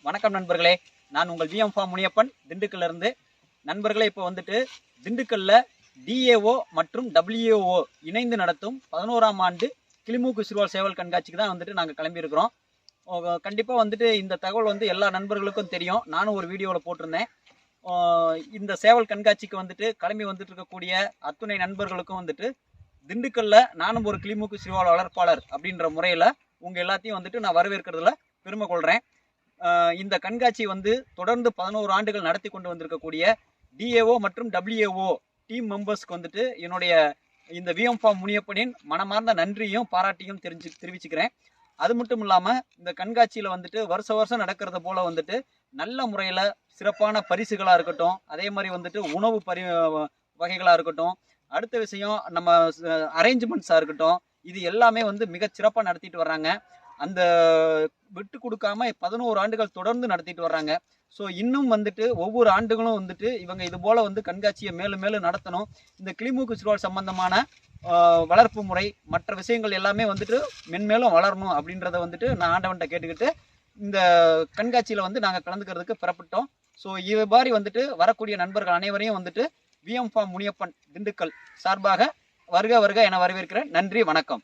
வணக்கம் நண்பர்களே, நான் உங்கள் விஎம் ஃபார்ம் முனியப்பன் திண்டுக்கல்ல இருந்து. நண்பர்களே, இப்போ வந்துட்டு திண்டுக்கல்ல டிஏஓ மற்றும் டபிள்யூஓ இணைந்து நடத்தும் 11ஆம் ஆண்டு கிளிமூக்கு சிறுவால் சேவல் கண்காட்சிக்கு தான் வந்துட்டு நாங்கள் கிளம்பியிருக்கிறோம். கண்டிப்பாக வந்துட்டு இந்த தகவல் வந்து எல்லா நண்பர்களுக்கும் தெரியும். நானும் ஒரு வீடியோவில் போட்டிருந்தேன். இந்த சேவல் கண்காட்சிக்கு வந்துட்டு கிளம்பி வந்துட்டு இருக்கக்கூடிய அத்துணை நண்பர்களுக்கும் வந்துட்டு திண்டுக்கல்ல நானும் ஒரு கிளிமூக்கு சிறுவால் வளர்ப்பாளர் அப்படின்ற முறையில் உங்கள் எல்லாத்தையும் வந்துட்டு நான் வரவேற்கிறதுல பெருமை கொள்கிறேன். இந்த கண்காட்சி வந்து தொடர்ந்து 11 ஆண்டுகள் நடத்தி கொண்டு வந்திருக்கக்கூடிய டிஏஓ மற்றும் டபிள்யூஏஓ டீம் மெம்பர்ஸ்க்கு வந்துட்டு என்னுடைய இந்த விஎம் ஃபார்ம் முனியப்பனின் மனமார்ந்த நன்றியும் பாராட்டியும் தெரிவிச்சுக்கிறேன். அது மட்டும் இல்லாமல் இந்த கண்காட்சியில் வந்துட்டு வருஷம் நடக்கிறத போல வந்துட்டு நல்ல முறையில் சிறப்பான பரிசுகளாக இருக்கட்டும், அதே மாதிரி வந்துட்டு உணவு வகைகளாக இருக்கட்டும், அடுத்த விஷயம் நம்ம அரேஞ்ச்மெண்ட்ஸாக இருக்கட்டும், இது எல்லாமே வந்து மிகச் சிறப்பாக நடத்திட்டு வர்றாங்க. அந்த விட்டு கொடுக்காம 11 ஆண்டுகள் தொடர்ந்து நடத்திட்டு வர்றாங்க. ஸோ இன்னும் வந்துட்டு ஒவ்வொரு ஆண்டுகளும் வந்துட்டு இவங்க இது போல வந்து கண்காட்சியை மேலும் மேலும் நடத்தணும். இந்த கிளிமூக்கு சிறுவால் சம்பந்தமான வளர்ப்பு முறை மற்ற விஷயங்கள் எல்லாமே வந்துட்டு மென்மேலும் வளரணும் அப்படின்றத வந்துட்டு நான் ஆண்டவன்கிட்ட கேட்டுக்கிட்டு இந்த கண்காட்சியில் வந்து நாங்கள் கலந்துக்கிறதுக்கு பெறப்பட்டோம். ஸோ இது மாதிரி வந்துட்டு வரக்கூடிய நண்பர்கள் அனைவரையும் வந்துட்டு விஎம் ஃபார்ம் முனியப்பன் திண்டுக்கல் சார்பாக வருக வருக என வரவேற்கிறேன். நன்றி, வணக்கம்.